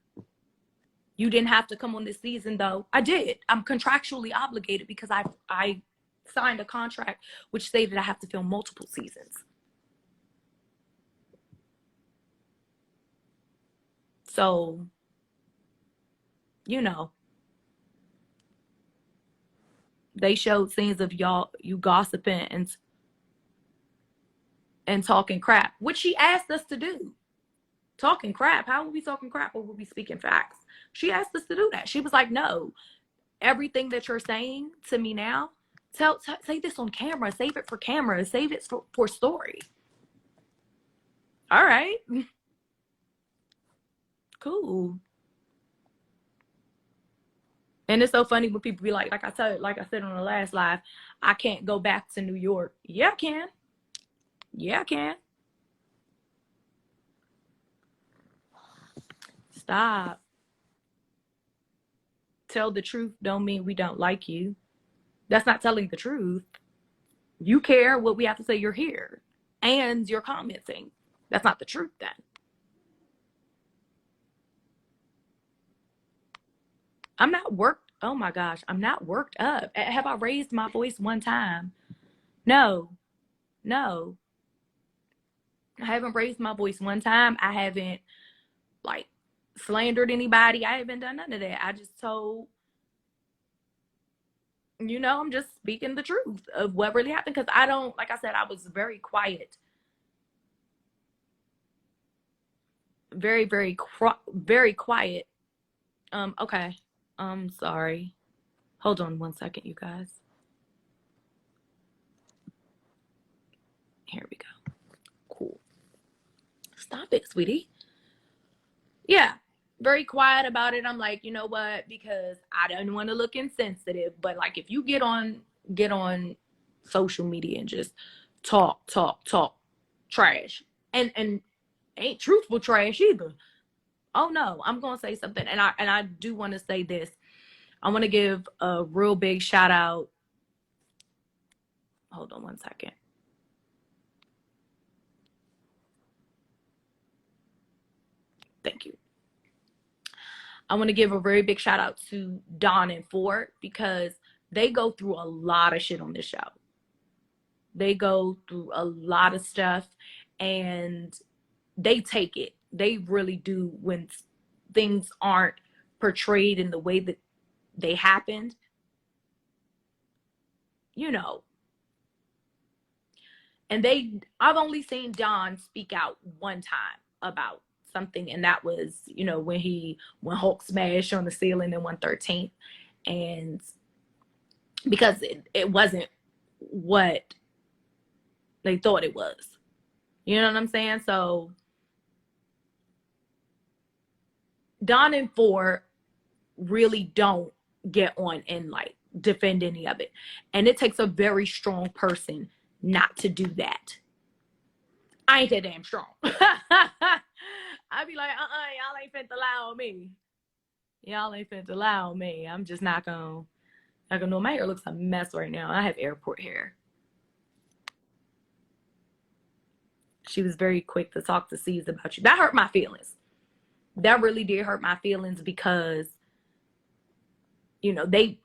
You didn't have to come on this season, though. I did. I'm contractually obligated because I signed a contract which stated I have to film multiple seasons. So, they showed scenes of you gossiping and talking crap, which she asked us to do. Talking crap. How would we talking crap or would we speaking facts? She asked us to do that. She was like, no, everything that you're saying to me now, say this on camera. Save it for camera. Save it for story. All right. Cool. And it's so funny when people be like I said on the last live, I can't go back to New York. Yeah, I can. Yeah, I can. Stop. Tell the truth don't mean we don't like you. That's not telling the truth. You care what we have to say, you're here. And you're commenting. That's not the truth then. I'm not worked. Oh my gosh. I'm not worked up. Have I raised my voice one time? No. I haven't raised my voice one time. I haven't slandered anybody. I haven't done none of that. I just told, I'm just speaking the truth of what really happened. Because I don't, like I said, I was very quiet. Very, very, very quiet. Okay. Sorry. Hold on 1 second, you guys. Here we go. Cool. Stop it, sweetie. Yeah. Very quiet about it. I'm like, you know what? Because I don't want to look insensitive. But if you get on social media and just talk trash and ain't truthful trash either. Oh no, I'm gonna say something. And I do want to say this. I want to give a real big shout out. Hold on 1 second. Thank you. I want to give a very big shout out to Dawn and Ford because they go through a lot of shit on this show. They go through a lot of stuff, and they take it. They really do. When things aren't portrayed in the way that they happened, you know. And I've only seen Don speak out one time about something, and that was, you know, when Hulk smashed on the ceiling in 113th, and because it wasn't what they thought it was. You know what I'm saying? So Don and Four really don't get on and like defend any of it. And it takes a very strong person not to do that. I ain't that damn strong. I'd be like, y'all ain't finna lie on me. Y'all ain't finna lie on me. I'm just not gonna know. My hair looks a mess right now. I have airport hair. She was very quick to talk to C's about you. That hurt my feelings. That really did hurt my feelings because, you know, they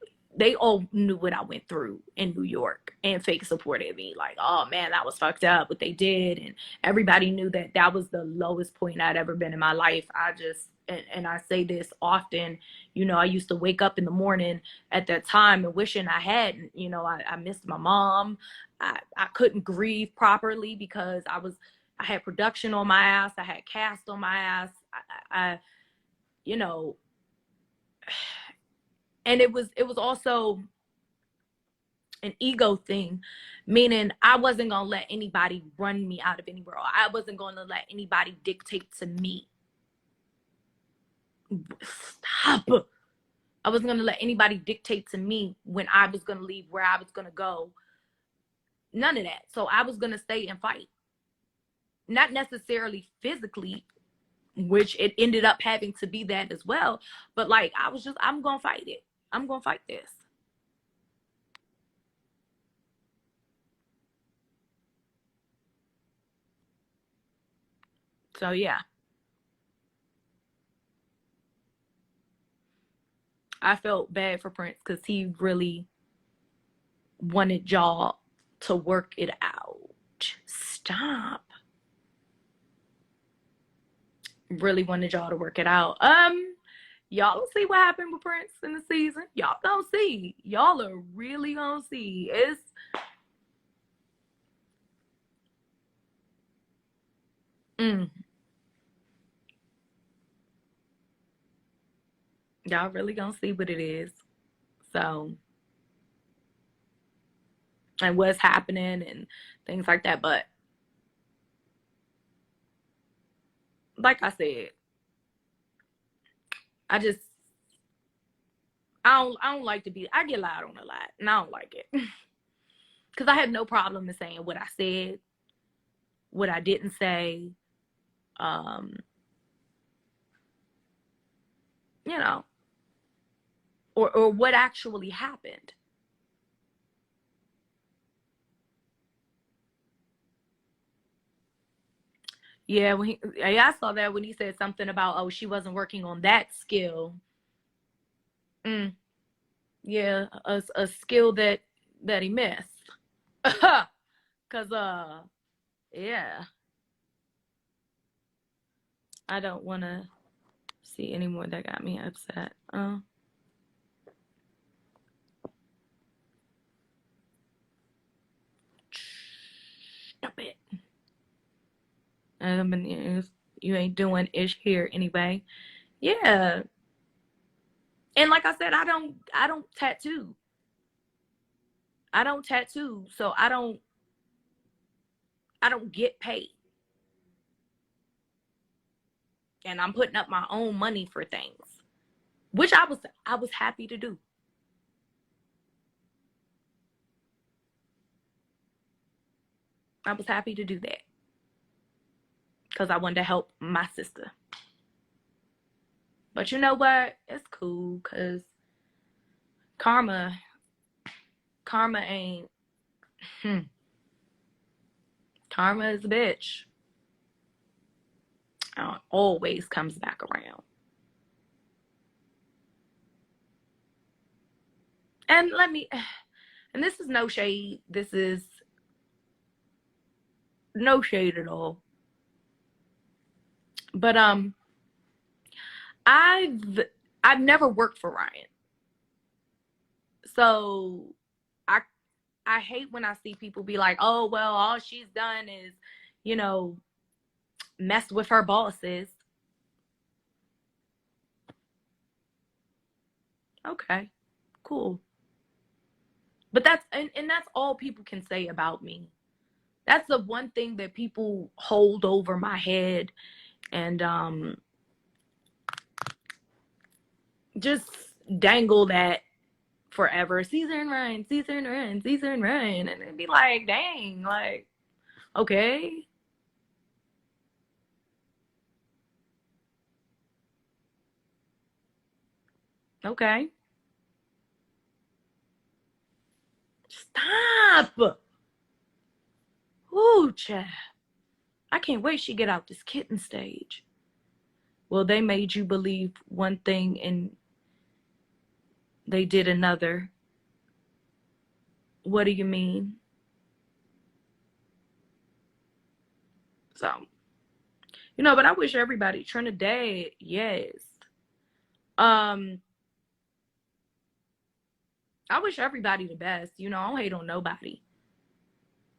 all knew what I went through in New York and fake supported me. Like, oh man, that was fucked up what they did. And everybody knew that that was the lowest point I'd ever been in my life. I just, and I say this often, you know, I used to wake up in the morning at that time and wishing I hadn't, you know, I missed my mom. I couldn't grieve properly because I had production on my ass. I had cast on my ass. I you know, and it was also an ego thing, meaning I wasn't going to let anybody run me out of anywhere. I wasn't going to let anybody dictate to me. Stop. I wasn't going to let anybody dictate to me when I was going to leave, where I was going to go. None of that. So I was going to stay and fight. Not necessarily physically, which it ended up having to be that as well. But like, I'm going to fight it. I'm going to fight this. So yeah. I felt bad for Prince because he really wanted y'all to work it out. Stop. Really wanted y'all to work it out. Y'all will see what happened with Prince in the season. Y'all gonna see. Y'all are really gonna see. Y'all really gonna see what it is. So, and what's happening and things like that. But like I said, I don't like to be, I get loud on a lot and I don't like it. Because I have no problem in saying what I said, what I didn't say, you know, or what actually happened. Yeah, I saw that when he said something about, oh, she wasn't working on that skill. Yeah, a skill that he missed. Cause yeah, I don't want to see any more that got me upset. Stop it. You ain't doing ish here anyway. Yeah. And like I said, I don't tattoo. I don't tattoo, so I don't get paid. And I'm putting up my own money for things, which I was happy to do. I was happy to do that because I wanted to help my sister. But you know what? It's cool because karma ain't. Karma is a bitch. Always comes back around. And this is no shade. This is no shade at all. But I've I've never worked for Ryan. So I I hate when I see people be like, "Oh, well, all she's done is, you know, mess with her bosses." Okay. Cool. But and that's all people can say about me. That's the one thing that people hold over my head and just dangle that forever. Caesar and Ryan, Caesar and Ryan, Caesar and Ryan. And it'd be like, dang, like, okay. Okay. Stop. Ooh, child. I can't wait she get out this kitten stage. Well, they made you believe one thing and they did another. What do you mean? So, but I wish everybody, Trinidad, yes. Um, I wish everybody the best. I don't hate on nobody.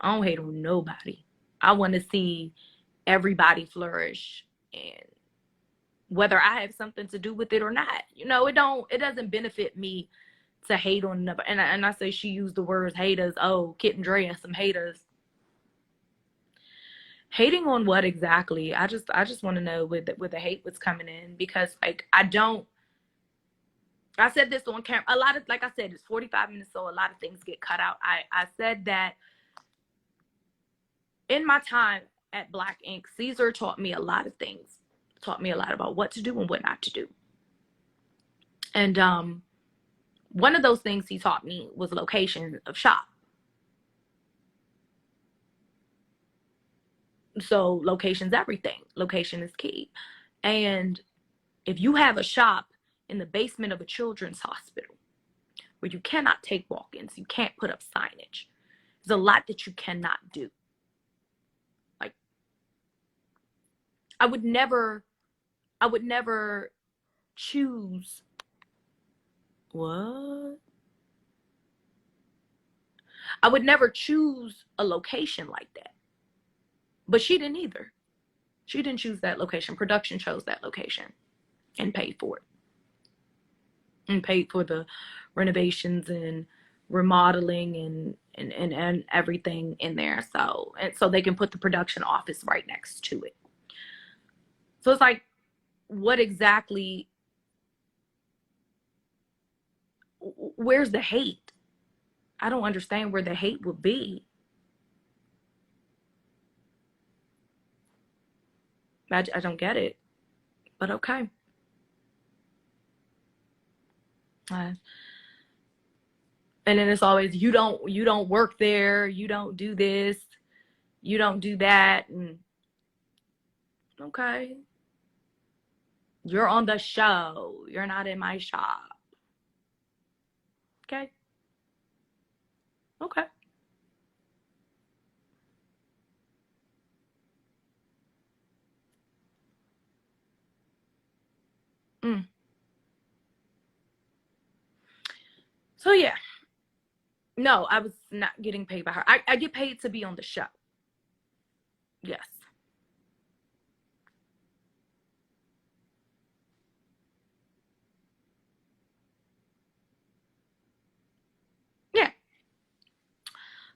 I don't hate on nobody. I want to see everybody flourish, and whether I have something to do with it or not. It doesn't benefit me to hate on another. And I say she used the words haters. Oh, Kit and Dre and some haters. Hating on what exactly? I just want to know where the hate was coming in, because like I said this on camera. A lot of, like I said, it's 45 minutes, so a lot of things get cut out. I said that in my time at Black Ink, Caesar taught me a lot of things. Taught me a lot about what to do and what not to do. And one of those things he taught me was location of shop. So location's everything. Location is key. And if you have a shop in the basement of a children's hospital where you cannot take walk-ins, you can't put up signage, there's a lot that you cannot do. Like, I would never choose what? I would never choose a location like that. But she didn't either. She didn't choose that location. Production chose that location and paid for it. And paid for the renovations and remodeling and everything in there. So they can put the production office right next to it. So it's like, what exactly, where's the hate? I don't understand where the hate would be. I don't get it. But okay. And then it's always, you don't work there, you don't do this, you don't do that. And okay, you're on the show, you're not in my shop. Okay. Okay. mm. So yeah, no, I was not getting paid by her. I get paid to be on the show. Yes. Yeah.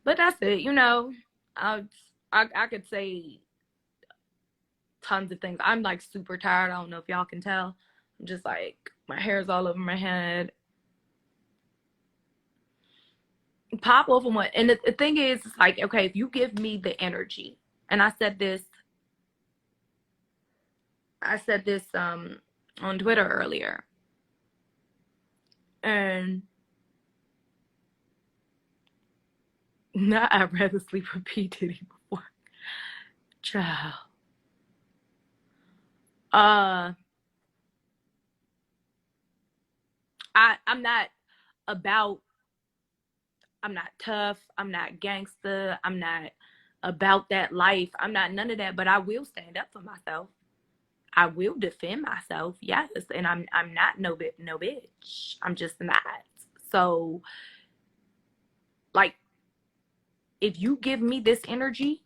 But that's it. I I could say tons of things. I'm like super tired. I don't know if y'all can tell. I'm just like, my hair's all over my head. Pop off on what? And the thing is, it's like, okay, if you give me the energy, and I said this on Twitter earlier, and not I'd rather sleep with P Diddy before. Child. Uh, I'm not about. I'm not tough. I'm not gangster. I'm not about that life. I'm not none of that. But I will stand up for myself. I will defend myself, yes, and I'm not no bitch. I'm just not. So, like, if you give me this energy,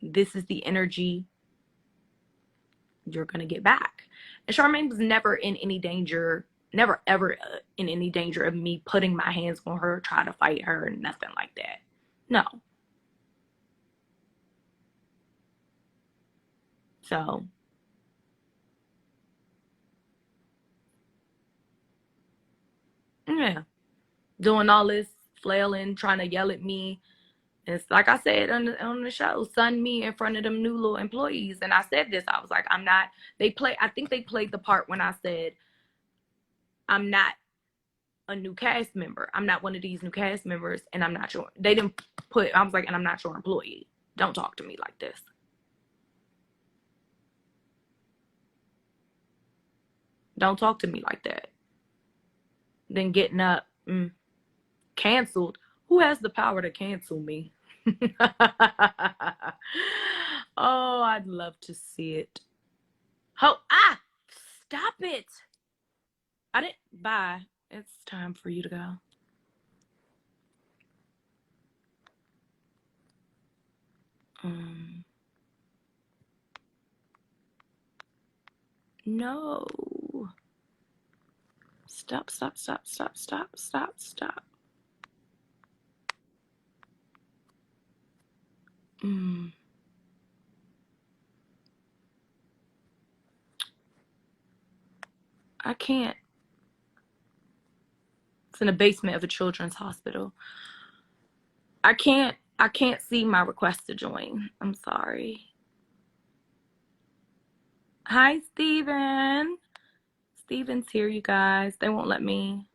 this is the energy you're gonna get back. And Charmaine was never in any danger, never ever in any danger of me putting my hands on her, try to fight her, and nothing like that. No. So, yeah, doing all this flailing, trying to yell at me. It's like I said on the show, sun me in front of them new little employees. And I said this, I was like, I'm not, I think they played the part when I said, I'm not a new cast member. I'm not one of these new cast members, and I'm not your, they didn't put, I was like, and I'm not your employee. Don't talk to me like this. Don't talk to me like that. Then getting up, canceled. Who has the power to cancel me? Oh, I'd love to see it. Oh, stop it. I didn't, bye. It's time for you to go. No. Stop. I can't. It's in the basement of a children's hospital. I can't see my request to join. I'm sorry. Hi, Steven. Steven's here, you guys. They won't let me.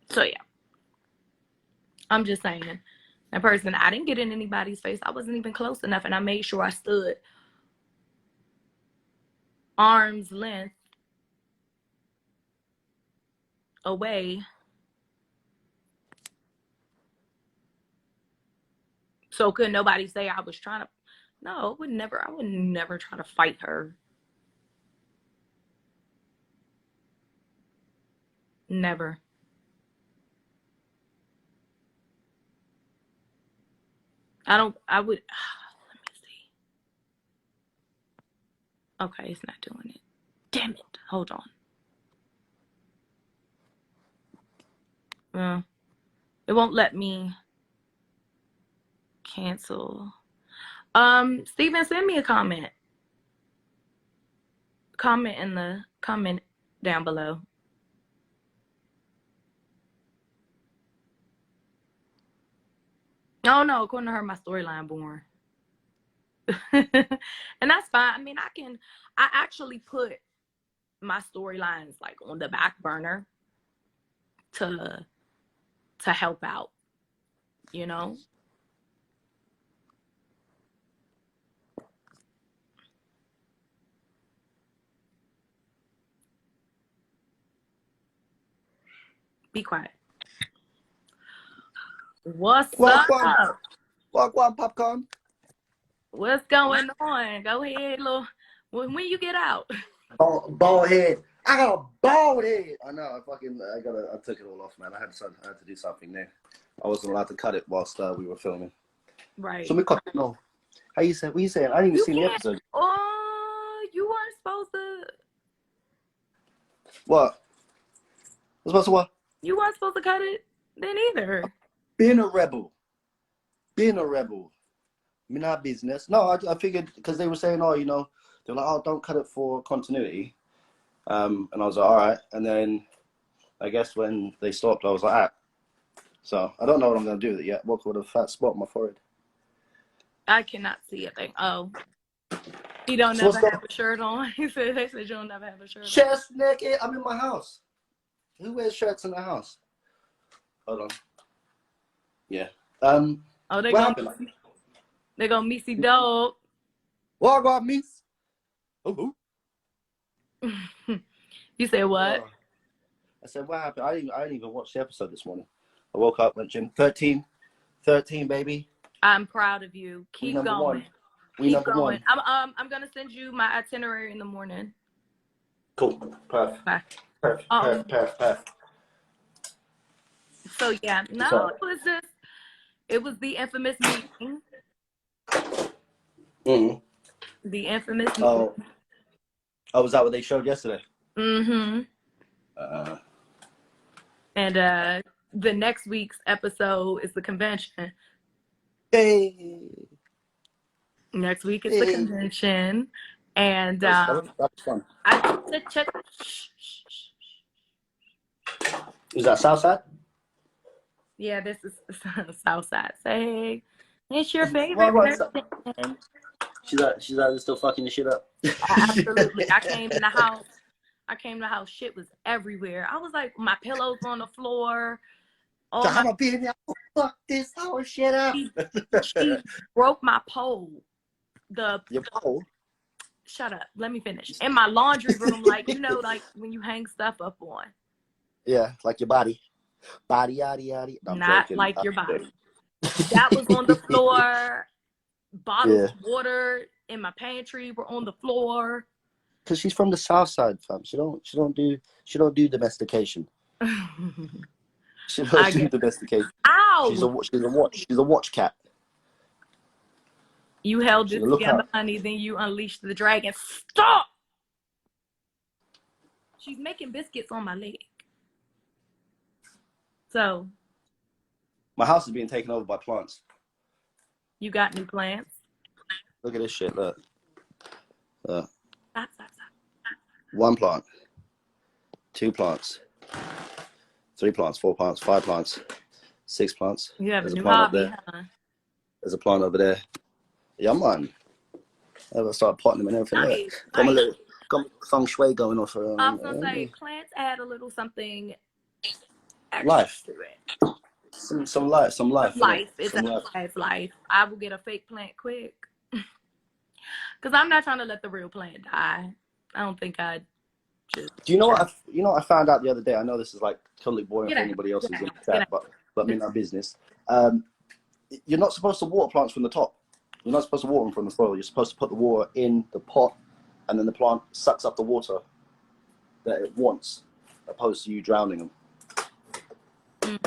So, yeah. I'm just saying. That person, I didn't get in anybody's face. I wasn't even close enough, and I made sure I stood arm's length away. So could nobody say I was trying to? No, I would never try to fight her. Never. I would, let me see. Okay, it's not doing it. Damn it. Hold on. It won't let me cancel. Steven, send me a comment. Comment in the comment down below. Oh no, according to her, my storyline born. And that's fine. I mean, I actually put my storylines like on the back burner to help out, you know? Be quiet. What's up? Walk, popcorn. What's going on? Go ahead, little. When you get out? Bald head. I got a bald head. I know. I took it all off, man. I had to do something there. I wasn't allowed to cut it whilst we were filming. Right. So we cut it. No. How you say? What you saying? I didn't even see the episode. Oh, you weren't supposed to. What? I was supposed to what? You weren't supposed to cut it then either. Being a rebel. Me not business. No, I figured because they were saying, oh, you know, they were like, oh, don't cut it for continuity. And I was like, all right. And then I guess when they stopped, I was like, ah. So I don't know what I'm going to do with it yet. Woke up with a fat spot on my forehead. I cannot see a thing. Oh. You don't never have a shirt on. They said you don't never have a shirt on. Chest naked. I'm in my house. Who wears shirts in the house? Hold on. Yeah. Oh, they're gonna missy dog. What got miss? Oh. You said what? I said, what happened? I didn't even watch the episode this morning. I woke up, went gym, 13 13, baby. I'm proud of you. We Keep number going. one. We Keep number going. one. I'm gonna send you my itinerary in the morning. Cool. Perfect. Bye. Perfect. So yeah, no, So, it was the infamous meeting. mm-hmm. The infamous meeting. Oh, was that what they showed yesterday? Mm-hmm. And the next week's episode is the convention. Hey. Next week is the convention. And That's fun. Is that Southside? Yeah, this is Southside. Say, it's your favorite Right. person. She's out there still fucking the shit up. Absolutely. I came in the house. Shit was everywhere. I was like, my pillows on the floor. Fuck this whole shit up. She broke my pole. Your pole? Shut up. Let me finish. In my laundry room, like, you know, like when you hang stuff up on. Yeah, like your body. Body, yaddy, yaddy. No, not joking. like your body. That was on the floor. Bottles of water in my pantry were on the floor. Cause she's from the South Side, fam. She don't do domestication. She don't do domestication. Ow! She's a watch cat. You held it together, honey. Then you unleashed the dragon. Stop! She's making biscuits on my leg. So, my house is being taken over by plants. You got new plants? Look at this shit. Look. Stop. 1 plant, 2 plants, 3 plants, 4 plants, 5 plants, 6 plants. You have a new hobby, huh? There's a plant over there. Yeah, man. I'll start potting them and everything. Nice. Got feng shui going on for. I was gonna say plants add a little something extra life to it. Some life. Life. It's a life. I will get a fake plant quick. Because I'm not trying to let the real plant die. I don't think I'd just... Do you know what I found out the other day? I know this is like totally boring for anybody else who's in the chat, but I mean our business. You're not supposed to water plants from the top. You're not supposed to water them from the soil. You're supposed to put the water in the pot, and then the plant sucks up the water that it wants, opposed to you drowning them.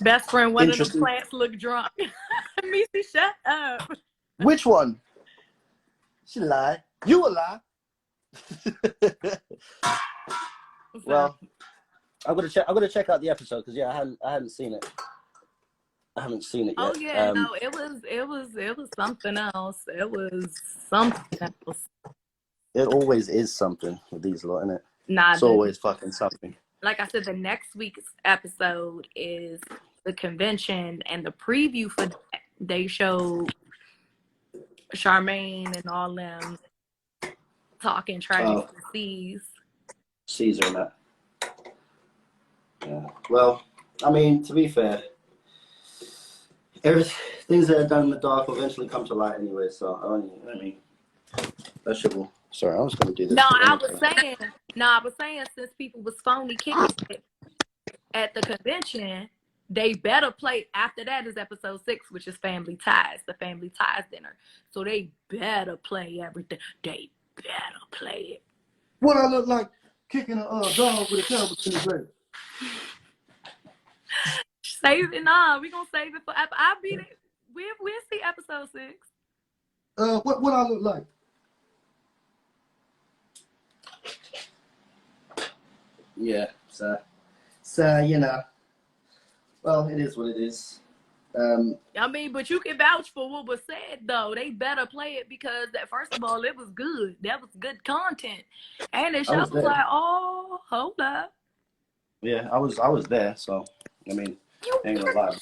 Best friend, one of the plants look drunk. Missy, shut up. Which one? She lied. You a lie. Well, I'm gonna check out the episode because I hadn't seen it. I haven't seen it yet. Oh yeah, no, it was something else. It was something else. It always is something with these lot, isn't it? Nah, it's always fucking something. Like I said, the next week's episode is the convention, and the preview for that, they showed Charmaine and all them talking trash to Caesar and that. Yeah. Well, I mean, to be fair, things that are done in the dark will eventually come to light anyway. So I mean, that shit will. Sorry, I was going to do this. No, I was saying since people was phony kicking it at the convention, they better play. After that is episode 6, which is Family Ties, the Family Ties dinner. So they better play everything. They better play it. What I look like kicking a dog with a terrible tennis leg. Save it. Nah, we gonna save it for. I'll beat it. We'll see episode 6. What I look like? Yeah, so you know, well, it is what it is. I mean, but you can vouch for what was said, though. They better play it because first of all, it was good. That was good content, and the show was like, oh, hold up. Yeah, I was there, so I mean, ain't gonna lie.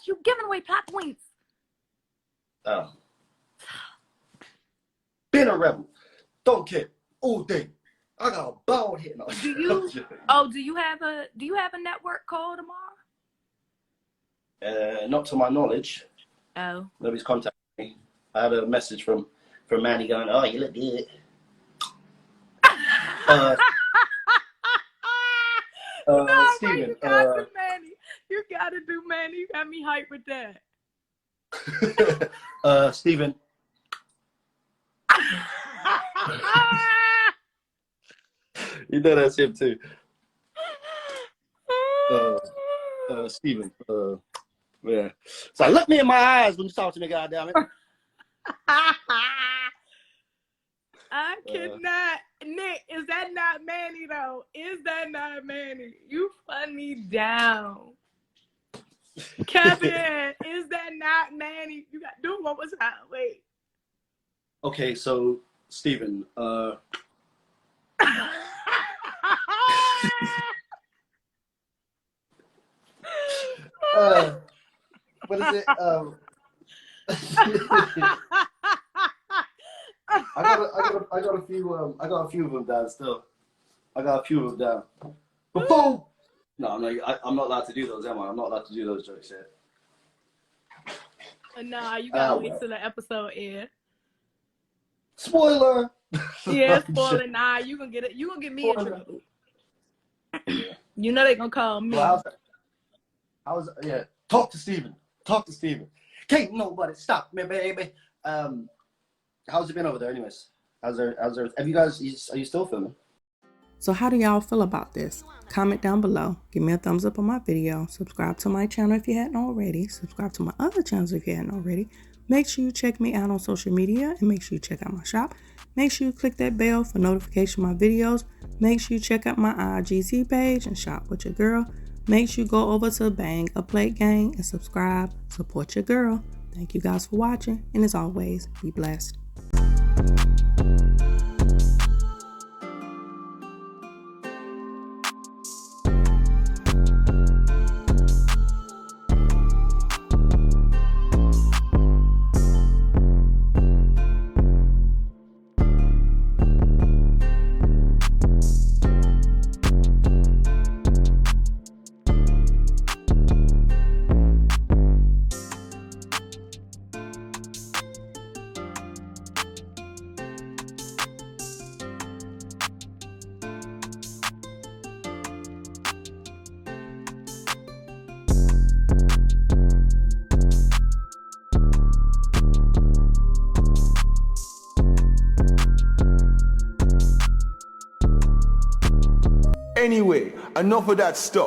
You giving away plot points. Oh, been a rebel, don't care all day. I got a bald head. Do you have a network call tomorrow? Not to my knowledge. Oh. Nobody's contacted me. I had a message from Manny going, "Oh, you look good." No, Steven, you gotta do Manny. You got me hyped with that. Stephen. You know that's him too. Stephen. Yeah. So look me in my eyes when you talk to me, goddammit. I cannot. Nick, is that not Manny though? Is that not Manny? You funny down. Kevin, is that not Manny? You got to do it one more time. Wait. Okay, so Stephen, What is it? I got a few of them down still. I got a few of them down. But boom! No, I'm not allowed to do those, am I? I'm not allowed to do those jokes yet. Nah, you gotta wait till the episode ends. Spoiler! Yeah, spoiler. Nah, you gonna get it. You gonna get me in trouble. You know they gonna call me. Well, yeah. Talk to Stephen. Can't nobody stop me, baby. How's it been over there, anyways? Have you guys? Are you still filming? So how do y'all feel about this? Comment down below. Give me a thumbs up on my video. Subscribe to my channel if you hadn't already. Subscribe to my other channels if you hadn't already. Make sure you check me out on social media and make sure you check out my shop. Make sure you click that bell for notification of my videos. Make sure you check out my IGC page and shop with your girl. Make sure you go over to Bang a Plate Gang and subscribe. Support your girl. Thank you guys for watching. And as always, be blessed. Anyway, enough of that stuff.